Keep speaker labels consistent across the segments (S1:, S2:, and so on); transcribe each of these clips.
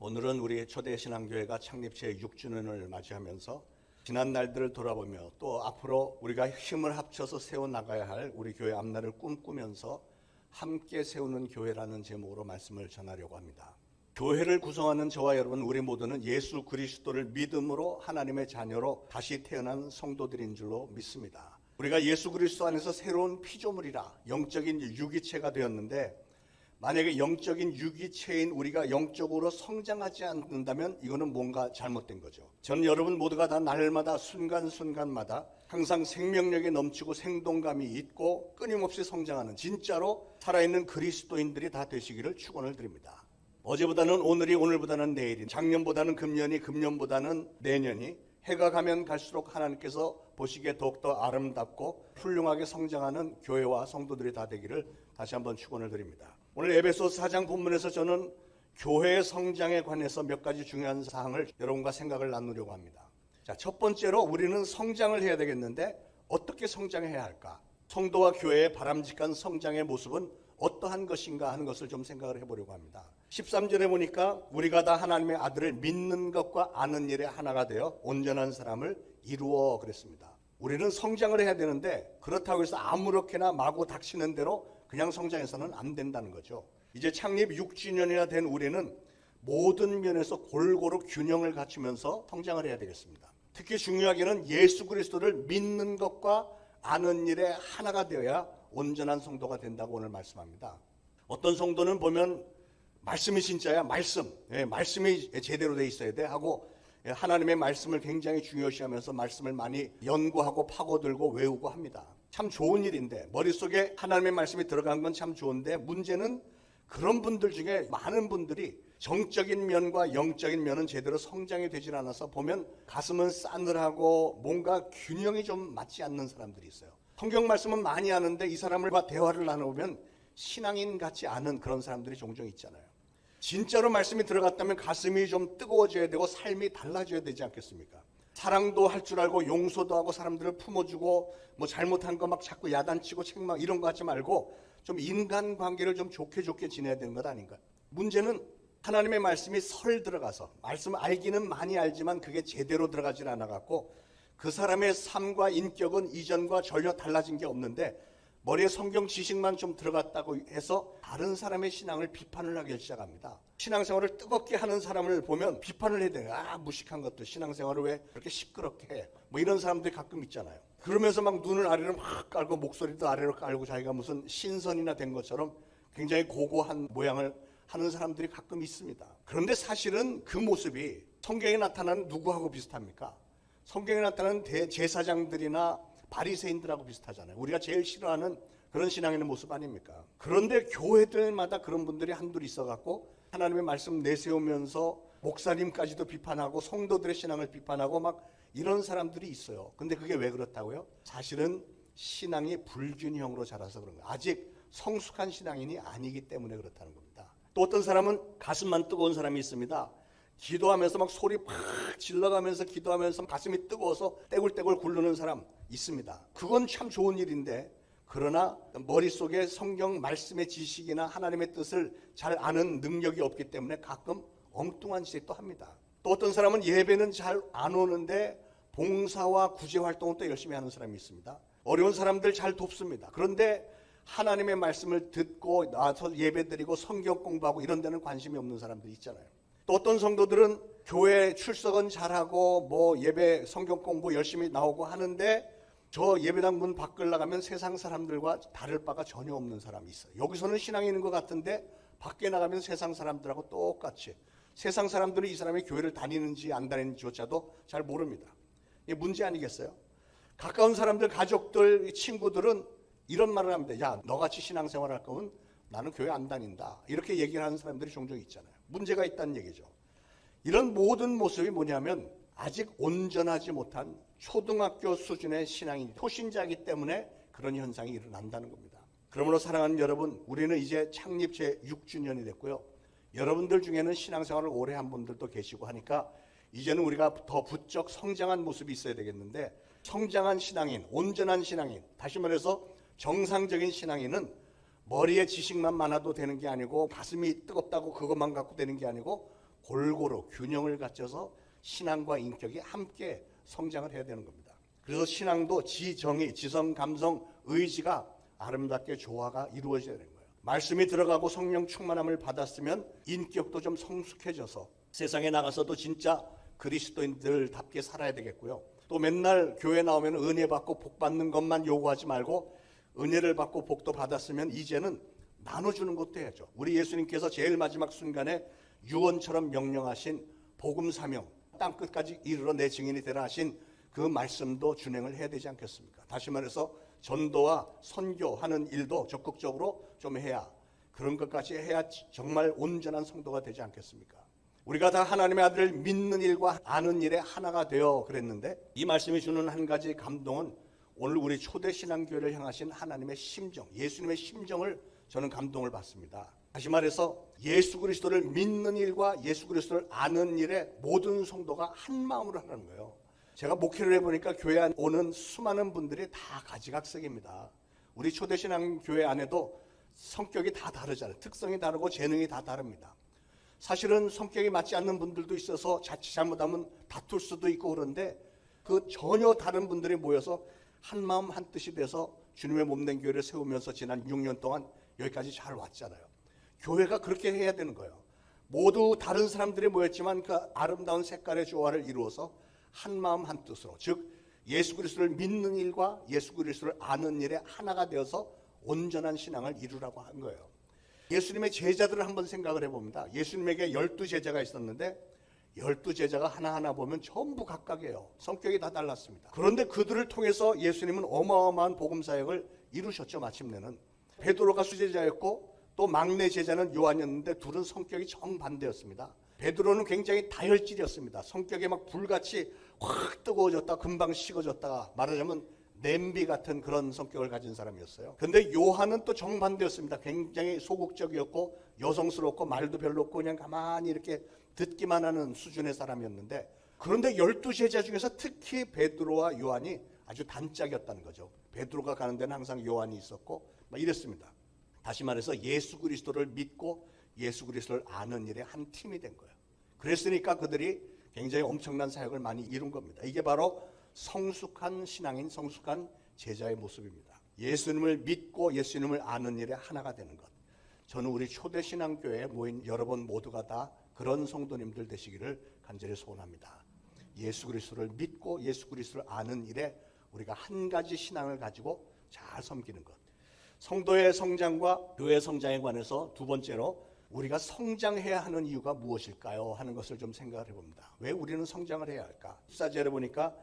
S1: 오늘은 우리 초대신앙교회가 창립 제6주년을 맞이하면서 지난 날들을 돌아보며 또 앞으로 우리가 힘을 합쳐서 세워나가야 할 우리 교회 앞날을 꿈꾸면서 함께 세우는 교회라는 제목으로 말씀을 전하려고 합니다. 교회를 구성하는 저와 여러분 우리 모두는 예수 그리스도를 믿음으로 하나님의 자녀로 다시 태어난 성도들인 줄로 믿습니다. 우리가 예수 그리스도 안에서 새로운 피조물이라 영적인 유기체가 되었는데, 만약에 영적인 유기체인 우리가 영적으로 성장하지 않는다면 이거는 뭔가 잘못된 거죠. 저는 여러분 모두가 다 날마다 순간순간마다 항상 생명력이 넘치고 생동감이 있고 끊임없이 성장하는 진짜로 살아있는 그리스도인들이 다 되시기를 축원을 드립니다. 어제보다는 오늘이, 오늘보다는 내일이, 작년보다는 금년이, 금년보다는 내년이, 해가 가면 갈수록 하나님께서 보시기에 더욱더 아름답고 훌륭하게 성장하는 교회와 성도들이 다 되기를 다시 한번 축원을 드립니다. 오늘 에베소서 4장 본문에서 저는 교회의 성장에 관해서 몇 가지 중요한 사항을 여러분과 생각을 나누려고 합니다. 자, 첫 번째로 우리는 성장을 해야 되겠는데 어떻게 성장해야 할까? 성도와 교회의 바람직한 성장의 모습은 어떠한 것인가 하는 것을 좀 생각을 해보려고 합니다. 13절에 보니까 우리가 다 하나님의 아들을 믿는 것과 아는 일에 하나가 되어 온전한 사람을 이루어 그랬습니다. 우리는 성장을 해야 되는데 그렇다고 해서 아무렇게나 마구 닥치는 대로 그냥 성장해서는 안 된다는 거죠. 이제 창립 6주년이나 된 우리는 모든 면에서 골고루 균형을 갖추면서 성장을 해야 되겠습니다. 특히 중요하게는 예수 그리스도를 믿는 것과 아는 일에 하나가 되어야 온전한 성도가 된다고 오늘 말씀합니다. 어떤 성도는 보면 말씀이 진짜야, 말씀이 제대로 돼 있어야 돼 하고 하나님의 말씀을 굉장히 중요시하면서 말씀을 많이 연구하고 파고들고 외우고 합니다. 참 좋은 일인데, 머릿속에 하나님의 말씀이 들어간 건 참 좋은데, 문제는 그런 분들 중에 많은 분들이 정적인 면과 영적인 면은 제대로 성장이 되질 않아서 보면 가슴은 싸늘하고 뭔가 균형이 좀 맞지 않는 사람들이 있어요. 성경 말씀은 많이 아는데 이 사람과 대화를 나누면 신앙인 같지 않은 그런 사람들이 종종 있잖아요. 진짜로 말씀이 들어갔다면 가슴이 좀 뜨거워져야 되고 삶이 달라져야 되지 않겠습니까? 사랑도 할 줄 알고 용서도 하고 사람들을 품어주고 뭐 잘못한 거 막 자꾸 야단치고 책망 이런 거 하지 말고 좀 인간관계를 좀 좋게 지내야 되는 것 아닌가? 문제는 하나님의 말씀이 설 들어가서 말씀을 알기는 많이 알지만 그게 제대로 들어가질 않아갖고 그 사람의 삶과 인격은 이전과 전혀 달라진 게 없는데 머리에 성경 지식만 좀 들어갔다고 해서 다른 사람의 신앙을 비판을 하기 시작합니다. 신앙생활을 뜨겁게 하는 사람을 보면 비판을 해야 돼요. 무식한 것들 신앙생활을 왜 그렇게 시끄럽게 해? 뭐 이런 사람들이 가끔 있잖아요. 그러면서 막 눈을 아래로 막 깔고 목소리도 아래로 깔고 자기가 무슨 신선이나 된 것처럼 굉장히 고고한 모양을 하는 사람들이 가끔 있습니다. 그런데 사실은 그 모습이 성경에 나타나는 누구하고 비슷합니까? 성경에 나타나는 대제사장들이나 바리새인들하고 비슷하잖아요. 우리가 제일 싫어하는 그런 신앙인의 모습 아닙니까? 그런데 교회들마다 그런 분들이 한둘 있어갖고 하나님의 말씀 내세우면서 목사님까지도 비판하고 성도들의 신앙을 비판하고 막 이런 사람들이 있어요. 근데 그게 왜 그렇다고요? 사실은 신앙이 불균형으로 자라서 그런 거예요. 아직 성숙한 신앙인이 아니기 때문에 그렇다는 겁니다. 또 어떤 사람은 가슴만 뜨거운 사람이 있습니다. 기도하면서 막 소리 팍 질러가면서 기도하면서 가슴이 뜨거워서 떼굴떼굴 굴르는 사람 있습니다. 그건 참 좋은 일인데, 그러나 머릿속에 성경 말씀의 지식이나 하나님의 뜻을 잘 아는 능력이 없기 때문에 가끔 엉뚱한 짓도 합니다. 또 어떤 사람은 예배는 잘 안 오는데 봉사와 구제 활동은 또 열심히 하는 사람이 있습니다. 어려운 사람들 잘 돕습니다. 그런데 하나님의 말씀을 듣고 나와서 예배드리고 성경 공부하고 이런 데는 관심이 없는 사람들이 있잖아요. 또 어떤 성도들은 교회 출석은 잘하고 뭐 예배 성경 공부 열심히 나오고 하는데 저 예배당 문 밖을 나가면 세상 사람들과 다를 바가 전혀 없는 사람이 있어요. 여기서는 신앙이 있는 것 같은데 밖에 나가면 세상 사람들하고 똑같이, 세상 사람들은 이 사람이 교회를 다니는지 안 다니는지조차도 잘 모릅니다. 이게 문제 아니겠어요? 가까운 사람들, 가족들, 친구들은 이런 말을 합니다. 야, 너같이 신앙생활 할 거면 나는 교회 안 다닌다. 이렇게 얘기를 하는 사람들이 종종 있잖아요. 문제가 있다는 얘기죠. 이런 모든 모습이 뭐냐면 아직 온전하지 못한 초등학교 수준의 신앙인, 초신자이기 때문에 그런 현상이 일어난다는 겁니다. 그러므로 사랑하는 여러분, 우리는 이제 창립 제6주년이 됐고요. 여러분들 중에는 신앙생활을 오래 한 분들도 계시고 하니까 이제는 우리가 더 부쩍 성장한 모습이 있어야 되겠는데, 성장한 신앙인, 온전한 신앙인, 다시 말해서 정상적인 신앙인은 머리에 지식만 많아도 되는 게 아니고 가슴이 뜨겁다고 그것만 갖고 되는 게 아니고 골고루 균형을 갖춰서 신앙과 인격이 함께 성장을 해야 되는 겁니다. 그래서 신앙도 지정의, 지성, 감성, 의지가 아름답게 조화가 이루어져야 되는 거예요. 말씀이 들어가고 성령 충만함을 받았으면 인격도 좀 성숙해져서 세상에 나가서도 진짜 그리스도인들답게 살아야 되겠고요. 또 맨날 교회 나오면 은혜 받고 복 받는 것만 요구하지 말고 은혜를 받고 복도 받았으면 이제는 나눠주는 것도 해야죠. 우리 예수님께서 제일 마지막 순간에 유언처럼 명령하신 복음 사명, 땅끝까지 이르러 내 증인이 되라 하신 그 말씀도 준행을 해야 되지 않겠습니까? 다시 말해서 전도와 선교하는 일도 적극적으로 좀 해야, 그런 것까지 해야 정말 온전한 성도가 되지 않겠습니까? 우리가 다 하나님의 아들을 믿는 일과 아는 일에 하나가 되어 그랬는데, 이 말씀이 주는 한 가지 감동은 오늘 우리 초대신앙교회를 향하신 하나님의 심정, 예수님의 심정을 저는 감동을 받습니다. 다시 말해서 예수 그리스도를 믿는 일과 예수 그리스도를 아는 일에 모든 성도가 한 마음으로 하는 거예요. 제가 목회를 해보니까 교회 오는 수많은 분들이 다 가지각색입니다. 우리 초대신앙교회 안에도 성격이 다 다르잖아요. 특성이 다르고 재능이 다 다릅니다. 사실은 성격이 맞지 않는 분들도 있어서 자칫 잘못하면 다툴 수도 있고, 그런데 그 전혀 다른 분들이 모여서 한 마음 한 뜻이 돼서 주님의 몸된 교회를 세우면서 지난 6년 동안 여기까지 잘 왔잖아요. 교회가 그렇게 해야 되는 거예요. 모두 다른 사람들이 모였지만 그 아름다운 색깔의 조화를 이루어서 한 마음 한 뜻으로, 즉 예수 그리스도를 믿는 일과 예수 그리스도를 아는 일에 하나가 되어서 온전한 신앙을 이루라고 한 거예요. 예수님의 제자들을 한번 생각을 해봅니다. 예수님에게 12제자가 있었는데 12제자가 하나하나 보면 전부 각각이에요. 성격이 다 달랐습니다. 그런데 그들을 통해서 예수님은 어마어마한 복음사역을 이루셨죠. 마침내는 베드로가 수제자였고 또 막내 제자는 요한이었는데 둘은 성격이 정반대였습니다. 베드로는 굉장히 다혈질이었습니다. 성격이 막 불같이 확 뜨거워졌다 금방 식어졌다가, 말하자면 냄비 같은 그런 성격을 가진 사람이었어요. 근데 요한은 또 정반대였습니다. 굉장히 소극적이었고 여성스럽고 말도 별로 없고 그냥 가만히 이렇게 듣기만 하는 수준의 사람이었는데, 그런데 12제자 중에서 특히 베드로와 요한이 아주 단짝이었다는 거죠. 베드로가 가는 데는 항상 요한이 있었고 막 이랬습니다. 다시 말해서 예수 그리스도를 믿고 예수 그리스도를 아는 일에 한 팀이 된 거예요. 그랬으니까 그들이 굉장히 엄청난 사역을 많이 이룬 겁니다. 이게 바로 성숙한 신앙인, 성숙한 제자의 모습입니다. 예수님을 믿고 예수님을 아는 일에 하나가 되는 것. 저는 우리 초대신앙교회에 모인 여러분 모두가 다 그런 성도님들 되시기를 간절히 소원합니다. 예수 그리스도를 믿고 예수 그리스도를 아는 일에 우리가 한 가지 신앙을 가지고 잘 섬기는 것. 성도의 성장과 교회 성장에 관해서 두 번째로 우리가 성장해야 하는 이유가 무엇일까요? 하는 것을 좀 생각을 해봅니다. 왜 우리는 성장을 해야 할까? 14절에 보니까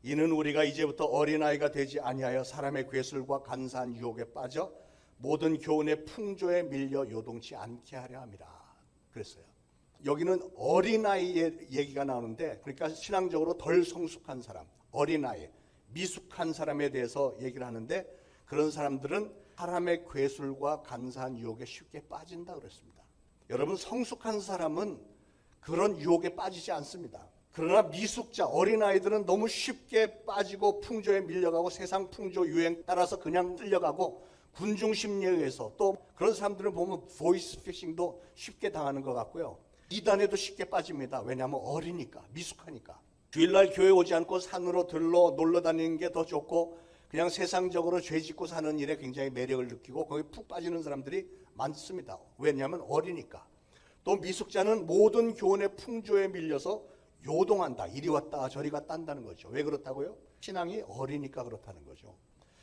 S1: 이는 우리가 이제부터 어린아이가 되지 아니하여 사람의 괴술과 간사한 유혹에 빠져 모든 교훈의 풍조에 밀려 요동치 않게 하려 함이라 그랬어요. 여기는 어린아이의 얘기가 나오는데, 그러니까 신앙적으로 덜 성숙한 사람, 어린아이, 미숙한 사람에 대해서 얘기를 하는데, 그런 사람들은 사람의 괴술과 간사한 유혹에 쉽게 빠진다 그랬습니다. 여러분, 성숙한 사람은 그런 유혹에 빠지지 않습니다. 그러나 미숙자, 어린아이들은 너무 쉽게 빠지고 풍조에 밀려가고 세상 풍조 유행 따라서 그냥 끌려가고 군중 심리에 의해서, 또 그런 사람들을 보면 보이스 피싱도 쉽게 당하는 것 같고요. 이단에도 쉽게 빠집니다. 왜냐하면 어리니까, 미숙하니까. 주일날 교회 오지 않고 산으로 들러 놀러 다니는 게 더 좋고 그냥 세상적으로 죄 짓고 사는 일에 굉장히 매력을 느끼고 거기 푹 빠지는 사람들이 많습니다. 왜냐하면 어리니까. 또 미숙자는 모든 교훈의 풍조에 밀려서 요동한다. 이리 왔다 저리 갔다 한다는 거죠. 왜 그렇다고요? 신앙이 어리니까 그렇다는 거죠.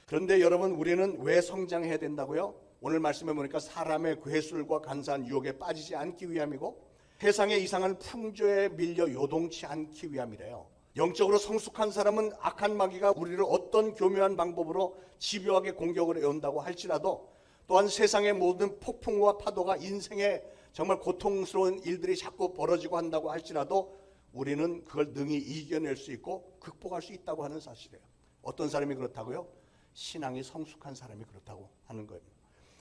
S1: 그런데 여러분, 우리는 왜 성장해야 된다고요? 오늘 말씀해 보니까 사람의 괴술과 간사한 유혹에 빠지지 않기 위함이고 세상의 이상한 풍조에 밀려 요동치 않기 위함이래요. 영적으로 성숙한 사람은 악한 마귀가 우리를 어떤 교묘한 방법으로 집요하게 공격을 해온다고 할지라도, 또한 세상의 모든 폭풍과 파도가 인생에 정말 고통스러운 일들이 자꾸 벌어지고 한다고 할지라도 우리는 그걸 능히 이겨낼 수 있고 극복할 수 있다고 하는 사실이에요. 어떤 사람이 그렇다고요? 신앙이 성숙한 사람이 그렇다고 하는 거예요.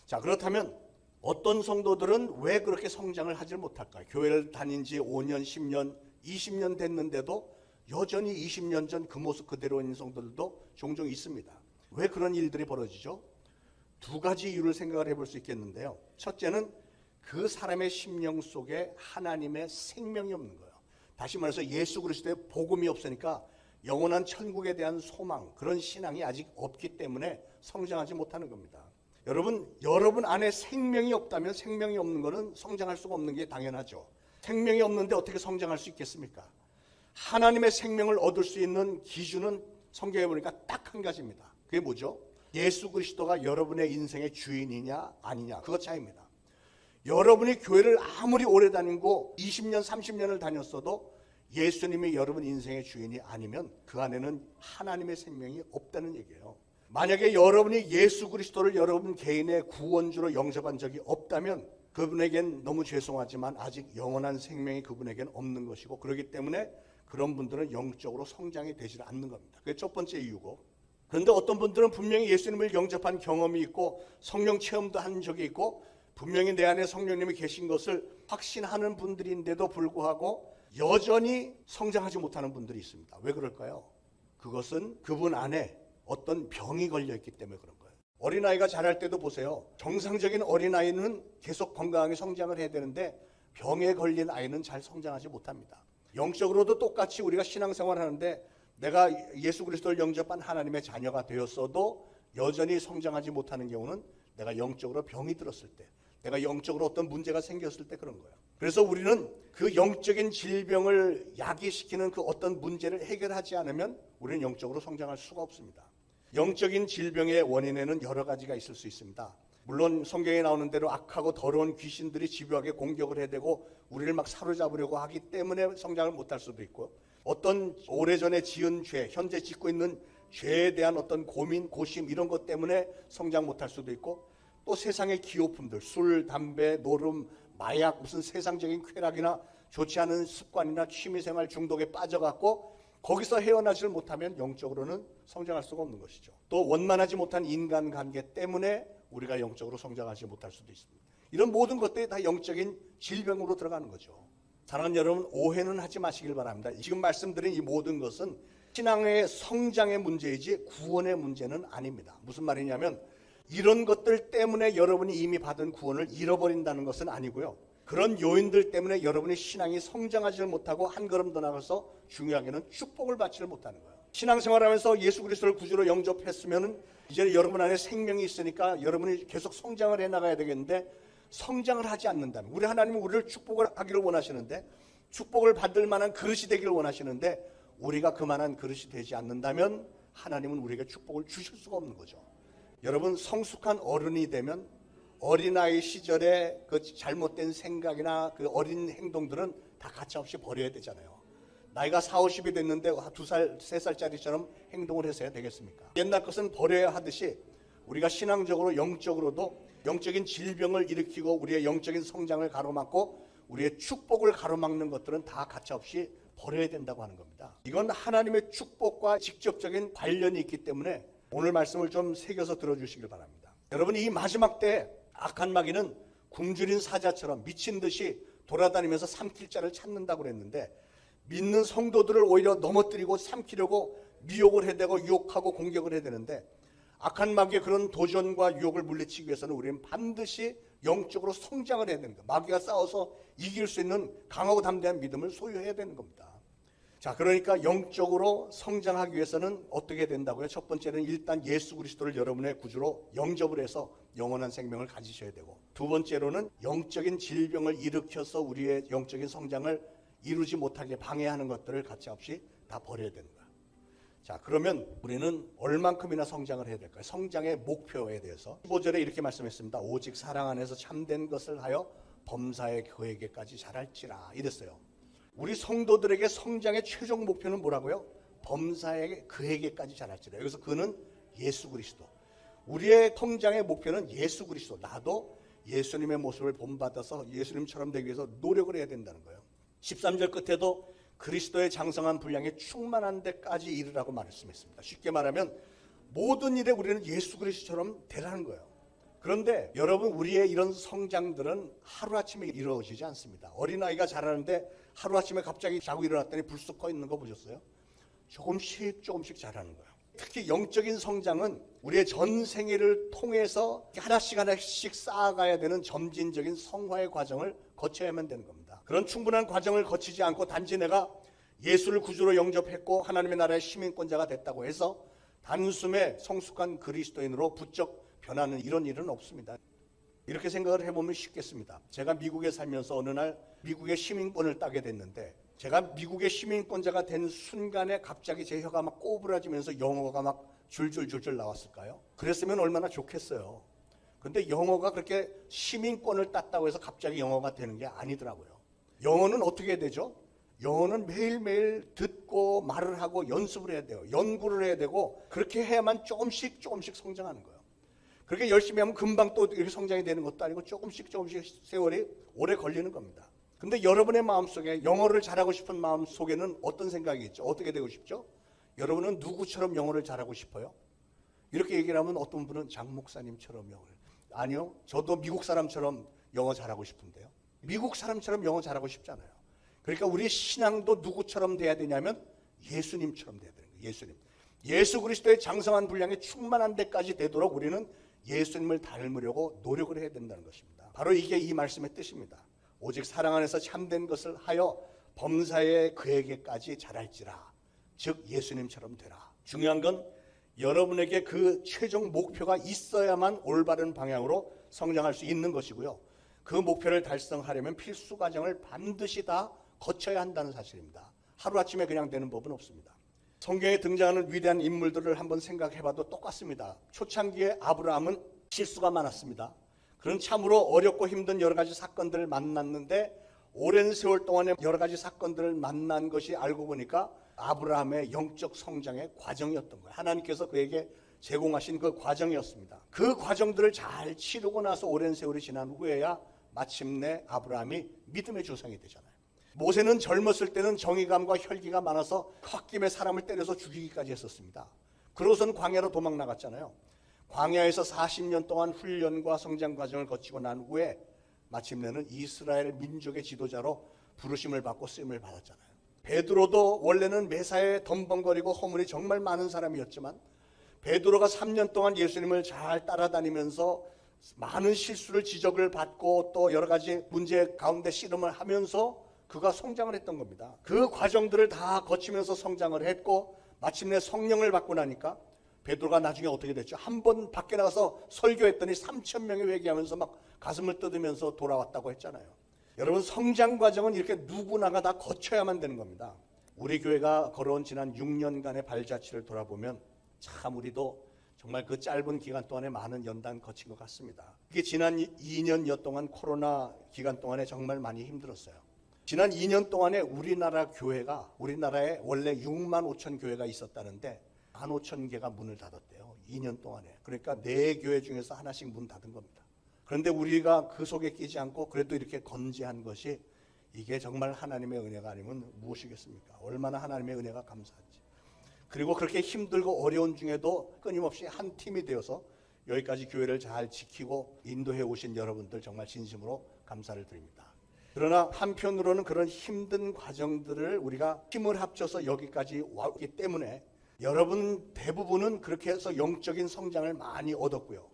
S1: 자, 그렇다면 어떤 성도들은 왜 그렇게 성장을 하지 못할까요? 교회를 다닌 지 5년, 10년, 20년 됐는데도 여전히 20년 전 그 모습 그대로인 성도들도 종종 있습니다. 왜 그런 일들이 벌어지죠? 두 가지 이유를 생각을 해볼 수 있겠는데요. 첫째는 그 사람의 심령 속에 하나님의 생명이 없는 거예요. 다시 말해서 예수 그리스도의 복음이 없으니까 영원한 천국에 대한 소망, 그런 신앙이 아직 없기 때문에 성장하지 못하는 겁니다. 여러분 안에 생명이 없다면, 생명이 없는 것은 성장할 수가 없는 게 당연하죠. 생명이 없는데 어떻게 성장할 수 있겠습니까? 하나님의 생명을 얻을 수 있는 기준은 성경에 보니까 딱 한 가지입니다. 그게 뭐죠? 예수 그리스도가 여러분의 인생의 주인이냐 아니냐, 그것 차이입니다. 여러분이 교회를 아무리 오래 다니고 20년 30년을 다녔어도 예수님이 여러분 인생의 주인이 아니면 그 안에는 하나님의 생명이 없다는 얘기예요. 만약에 여러분이 예수 그리스도를 여러분 개인의 구원주로 영접한 적이 없다면 그분에겐 너무 죄송하지만 아직 영원한 생명이 그분에겐 없는 것이고, 그렇기 때문에 그런 분들은 영적으로 성장이 되지 않는 겁니다. 그게 첫 번째 이유고, 그런데 어떤 분들은 분명히 예수님을 영접한 경험이 있고 성령 체험도 한 적이 있고 분명히 내 안에 성령님이 계신 것을 확신하는 분들인데도 불구하고 여전히 성장하지 못하는 분들이 있습니다. 왜 그럴까요? 그것은 그분 안에 어떤 병이 걸려있기 때문에 그런 거예요. 어린아이가 자랄 때도 보세요. 정상적인 어린아이는 계속 건강하게 성장을 해야 되는데 병에 걸린 아이는 잘 성장하지 못합니다. 영적으로도 똑같이 우리가 신앙생활을 하는데 내가 예수 그리스도를 영접한 하나님의 자녀가 되었어도 여전히 성장하지 못하는 경우는 내가 영적으로 병이 들었을 때, 내가 영적으로 어떤 문제가 생겼을 때 그런 거예요. 그래서 우리는 그 영적인 질병을 야기시키는 그 어떤 문제를 해결하지 않으면 우리는 영적으로 성장할 수가 없습니다. 영적인 질병의 원인에는 여러 가지가 있을 수 있습니다. 물론 성경에 나오는 대로 악하고 더러운 귀신들이 집요하게 공격을 해대고 우리를 막 사로잡으려고 하기 때문에 성장을 못할 수도 있고, 어떤 오래전에 지은 죄, 현재 짓고 있는 죄에 대한 어떤 고민, 고심 이런 것 때문에 성장 못할 수도 있고, 또 세상의 기호품들, 술, 담배, 노름, 마약, 무슨 세상적인 쾌락이나 좋지 않은 습관이나 취미생활 중독에 빠져갖고 거기서 헤어나지를 못하면 영적으로는 성장할 수가 없는 것이죠. 또 원만하지 못한 인간관계 때문에 우리가 영적으로 성장하지 못할 수도 있습니다. 이런 모든 것들이 다 영적인 질병으로 들어가는 거죠. 사랑하는 여러분, 오해는 하지 마시길 바랍니다. 지금 말씀드린 이 모든 것은 신앙의 성장의 문제이지 구원의 문제는 아닙니다. 무슨 말이냐면 이런 것들 때문에 여러분이 이미 받은 구원을 잃어버린다는 것은 아니고요. 그런 요인들 때문에 여러분의 신앙이 성장하지를 못하고 한 걸음 더 나가서 중요하게는 축복을 받지를 못하는 거예요. 신앙생활하면서 예수 그리스도를 구주로 영접했으면 이제 여러분 안에 생명이 있으니까 여러분이 계속 성장을 해나가야 되겠는데, 성장을 하지 않는다면, 우리 하나님은 우리를 축복을 하기를 원하시는데, 축복을 받을 만한 그릇이 되기를 원하시는데 우리가 그만한 그릇이 되지 않는다면 하나님은 우리에게 축복을 주실 수가 없는 거죠. 여러분, 성숙한 어른이 되면 어린아이 시절에 그 잘못된 생각이나 그 어린 행동들은 다 가차없이 버려야 되잖아요. 나이가 40, 50이 됐는데 2살, 3살짜리처럼 행동을 해서야 되겠습니까? 옛날 것은 버려야 하듯이 우리가 신앙적으로 영적으로도 영적인 질병을 일으키고 우리의 영적인 성장을 가로막고 우리의 축복을 가로막는 것들은 다 가차없이 버려야 된다고 하는 겁니다. 이건 하나님의 축복과 직접적인 관련이 있기 때문에 오늘 말씀을 좀 새겨서 들어주시길 바랍니다. 여러분, 이 마지막 때 악한 마귀는 굶주린 사자처럼 미친 듯이 돌아다니면서 삼킬 자를 찾는다고 그랬는데, 믿는 성도들을 오히려 넘어뜨리고 삼키려고 미혹을 해대고 유혹하고 공격을 해야 되는데, 악한 마귀의 그런 도전과 유혹을 물리치기 위해서는 우리는 반드시 영적으로 성장을 해야 되는 거예요. 마귀가 싸워서 이길 수 있는 강하고 담대한 믿음을 소유해야 되는 겁니다. 자, 그러니까 영적으로 성장하기 위해서는 어떻게 된다고요? 첫 번째는 일단 예수 그리스도를 여러분의 구주로 영접을 해서 영원한 생명을 가지셔야 되고, 두 번째로는 영적인 질병을 일으켜서 우리의 영적인 성장을 이루지 못하게 방해하는 것들을 가차없이 다 버려야 되는 거예요. 자, 그러면 우리는 얼만큼이나 성장을 해야 될까요? 성장의 목표에 대해서 15절에 이렇게 말씀했습니다. 오직 사랑 안에서 참된 것을 하여 범사의 그에게까지 자랄지라 이랬어요. 우리 성도들에게 성장의 최종 목표는 뭐라고요? 범사의 그에게까지 자랄지라. 여기서 그는 예수 그리스도. 우리의 성장의 목표는 예수 그리스도. 나도 예수님의 모습을 본받아서 예수님처럼 되기 위해서 노력을 해야 된다는 거예요. 13절 끝에도 그리스도의 장성한 분량에 충만한 데까지 이르라고 말씀했습니다. 쉽게 말하면 모든 일에 우리는 예수 그리스도처럼 되라는 거예요. 그런데 여러분, 우리의 이런 성장들은 하루아침에 이루어지지 않습니다. 어린아이가 자라는데 하루아침에 갑자기 자고 일어났더니 불쑥 꺼 있는 거 보셨어요? 조금씩 자라는 거예요. 특히 영적인 성장은 우리의 전 생애를 통해서 하나씩 하나씩 쌓아가야 되는 점진적인 성화의 과정을 거쳐야만 되는 겁니다. 그런 충분한 과정을 거치지 않고 단지 내가 예수를 구주로 영접했고 하나님의 나라의 시민권자가 됐다고 해서 단숨에 성숙한 그리스도인으로 부쩍 변하는 이런 일은 없습니다. 이렇게 생각을 해보면 쉽겠습니다. 제가 미국에 살면서 어느 날 미국의 시민권을 따게 됐는데 제가 미국의 시민권자가 된 순간에 갑자기 제 혀가 막 꼬부라지면서 영어가 막 줄줄줄줄 나왔을까요? 그랬으면 얼마나 좋겠어요. 근데 영어가 그렇게 시민권을 땄다고 해서 갑자기 영어가 되는 게 아니더라고요. 영어는 어떻게 되죠? 영어는 매일매일 듣고 말을 하고 연습을 해야 돼요. 연구를 해야 되고 그렇게 해야만 조금씩 성장하는 거예요. 그렇게 열심히 하면 금방 또 이렇게 성장이 되는 것도 아니고 조금씩 세월이 오래 걸리는 겁니다. 근데 여러분의 마음속에 영어를 잘하고 싶은 마음속에는 어떤 생각이 있죠? 어떻게 되고 싶죠? 여러분은 누구처럼 영어를 잘하고 싶어요? 이렇게 얘기를 하면 어떤 분은 장 목사님처럼 영어를. 아니요. 저도 미국 사람처럼 영어 잘하고 싶은데요. 미국 사람처럼 영어 잘하고 싶잖아요. 그러니까 우리 신앙도 누구처럼 돼야 되냐면 예수님처럼 돼야 되는 거예요. 예수님. 예수 그리스도의 장성한 분량에 충만한 데까지 되도록 우리는 예수님을 닮으려고 노력을 해야 된다는 것입니다. 바로 이게 이 말씀의 뜻입니다. 오직 사랑 안에서 참된 것을 하여 범사에 그에게까지 자랄지라. 즉 예수님처럼 되라. 중요한 건 여러분에게 그 최종 목표가 있어야만 올바른 방향으로 성장할 수 있는 것이고요. 그 목표를 달성하려면 필수 과정을 반드시 다 거쳐야 한다는 사실입니다. 하루아침에 그냥 되는 법은 없습니다. 성경에 등장하는 위대한 인물들을 한번 생각해봐도 똑같습니다. 초창기에 아브라함은 실수가 많았습니다. 그는 참으로 어렵고 힘든 여러 가지 사건들을 만났는데 오랜 세월 동안에 여러 가지 사건들을 만난 것이 알고 보니까 아브라함의 영적 성장의 과정이었던 거예요. 하나님께서 그에게 제공하신 그 과정이었습니다. 그 과정들을 잘 치르고 나서 오랜 세월이 지난 후에야 마침내 아브라함이 믿음의 조상이 되잖아요. 모세는 젊었을 때는 정의감과 혈기가 많아서 홧김에 사람을 때려서 죽이기까지 했었습니다. 그러고선 광야로 도망 나갔잖아요. 광야에서 40년 동안 훈련과 성장 과정을 거치고 난 후에 마침내는 이스라엘 민족의 지도자로 부르심을 받고 쓰임을 받았잖아요. 베드로도 원래는 매사에 덤벙거리고 허물이 정말 많은 사람이었지만 베드로가 3년 동안 예수님을 잘 따라다니면서 많은 실수를 지적을 받고 또 여러 가지 문제 가운데 씨름을 하면서 그가 성장을 했던 겁니다. 그 과정들을 다 거치면서 성장을 했고 마침내 성령을 받고 나니까 베드로가 나중에 어떻게 됐죠? 한 번 밖에 나가서 설교했더니 3,000명이 회개하면서 막 가슴을 뜯으면서 돌아왔다고 했잖아요. 여러분 성장 과정은 이렇게 누구나가 다 거쳐야만 되는 겁니다. 우리 교회가 걸어온 지난 6년간의 발자취를 돌아보면 참 우리도 정말 그 짧은 기간 동안에 많은 연단 거친 것 같습니다. 이게 지난 2년여 동안 코로나 기간 동안에 정말 많이 힘들었어요. 지난 2년 동안에 우리나라 교회가 우리나라에 원래 6만 5천 교회가 있었다는데 15,000개가 문을 닫았대요. 2년 동안에. 그러니까 4교회 중에서 하나씩 문 닫은 겁니다. 그런데 우리가 그 속에 끼지 않고 그래도 이렇게 건재한 것이 이게 정말 하나님의 은혜가 아니면 무엇이겠습니까? 얼마나 하나님의 은혜가 감사한지. 그리고 그렇게 힘들고 어려운 중에도 끊임없이 한 팀이 되어서 여기까지 교회를 잘 지키고 인도해 오신 여러분들 정말 진심으로 감사를 드립니다. 그러나 한편으로는 그런 힘든 과정들을 우리가 힘을 합쳐서 여기까지 왔기 때문에 여러분 대부분은 그렇게 해서 영적인 성장을 많이 얻었고요.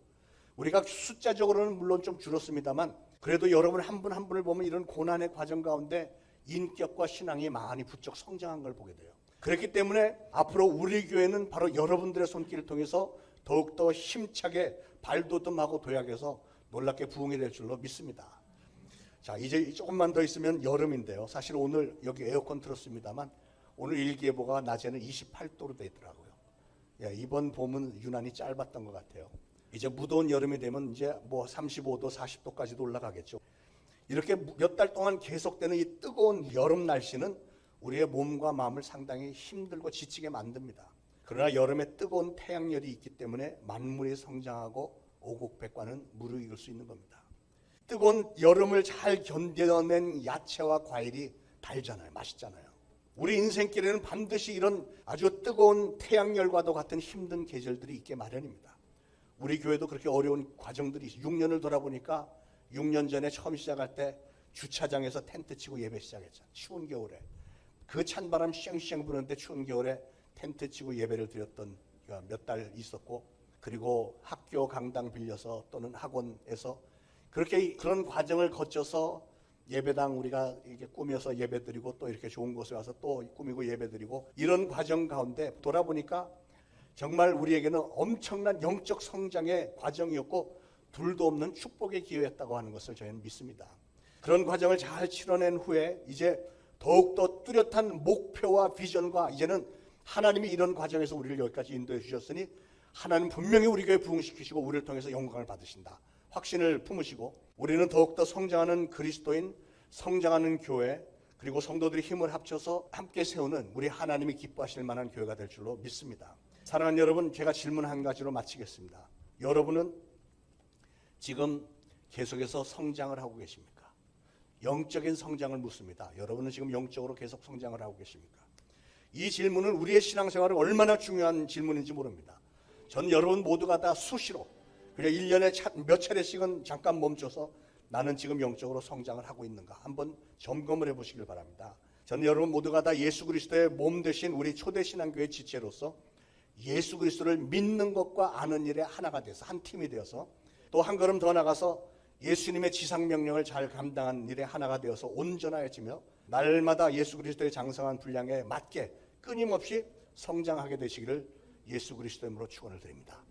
S1: 우리가 숫자적으로는 물론 좀 줄었습니다만 그래도 여러분 한 분 한 분을 보면 이런 고난의 과정 가운데 인격과 신앙이 많이 부쩍 성장한 걸 보게 돼요. 그렇기 때문에 앞으로 우리 교회는 바로 여러분들의 손길을 통해서 더욱더 힘차게 발돋움하고 도약해서 놀랍게 부흥이 될 줄로 믿습니다. 자, 이제 조금만 더 있으면 여름인데요. 사실 오늘 여기 에어컨 틀었습니다만 오늘 일기예보가 낮에는 28도로 되더라고요. 이번 봄은 유난히 짧았던 것 같아요. 이제 무더운 여름이 되면 이제 뭐 35도, 40도까지도 올라가겠죠. 이렇게 몇 달 동안 계속되는 이 뜨거운 여름 날씨는 우리의 몸과 마음을 상당히 힘들고 지치게 만듭니다. 그러나 여름에 뜨거운 태양열이 있기 때문에 만물이 성장하고 오곡백과는 무르익을 수 있는 겁니다. 뜨거운 여름을 잘 견뎌낸 야채와 과일이 달잖아요. 맛있잖아요. 우리 인생길에는 반드시 이런 아주 뜨거운 태양열과도 같은 힘든 계절들이 있게 마련입니다. 우리 교회도 그렇게 어려운 과정들이 6년을 돌아보니까 6년 전에 처음 시작할 때 주차장에서 텐트 치고 예배 시작했잖아요. 추운 겨울에. 그 찬바람 쌩쌩 부는데 추운 겨울에 텐트 치고 예배를 드렸던 몇 달 있었고, 그리고 학교 강당 빌려서 또는 학원에서 그렇게 그런 과정을 거쳐서 예배당 우리가 이게 꾸며서 예배드리고 또 이렇게 좋은 곳에 와서 또 꾸미고 예배드리고 이런 과정 가운데 돌아보니까 정말 우리에게는 엄청난 영적 성장의 과정이었고 둘도 없는 축복의 기회였다고 하는 것을 저희는 믿습니다. 그런 과정을 잘 치러낸 후에 이제 더욱더 뚜렷한 목표와 비전과 이제는 하나님이 이런 과정에서 우리를 여기까지 인도해 주셨으니 하나님 분명히 우리 교회 부흥시키시고 우리를 통해서 영광을 받으신다. 확신을 품으시고 우리는 더욱더 성장하는 그리스도인, 성장하는 교회, 그리고 성도들이 힘을 합쳐서 함께 세우는 우리 하나님이 기뻐하실 만한 교회가 될 줄로 믿습니다. 사랑하는 여러분, 제가 질문 한 가지로 마치겠습니다. 여러분은 지금 계속해서 성장을 하고 계십니까? 영적인 성장을 묻습니다. 여러분은 지금 영적으로 계속 성장을 하고 계십니까? 이 질문은 우리의 신앙생활에 얼마나 중요한 질문인지 모릅니다. 전 여러분 모두가 다 수시로 그냥 1년에 몇 차례씩은 잠깐 멈춰서 나는 지금 영적으로 성장을 하고 있는가 한번 점검을 해보시길 바랍니다. 저는 여러분 모두가 다 예수 그리스도의 몸 되신 우리 초대신앙교회 지체로서 예수 그리스도를 믿는 것과 아는 일에 하나가 돼서 한 팀이 되어서 또 한 걸음 더 나가서 예수님의 지상명령을 잘 감당한 일에 하나가 되어서 온전하여지며 날마다 예수 그리스도의 장성한 분량에 맞게 끊임없이 성장하게 되시기를 예수 그리스도의 이름으로 축원을 드립니다.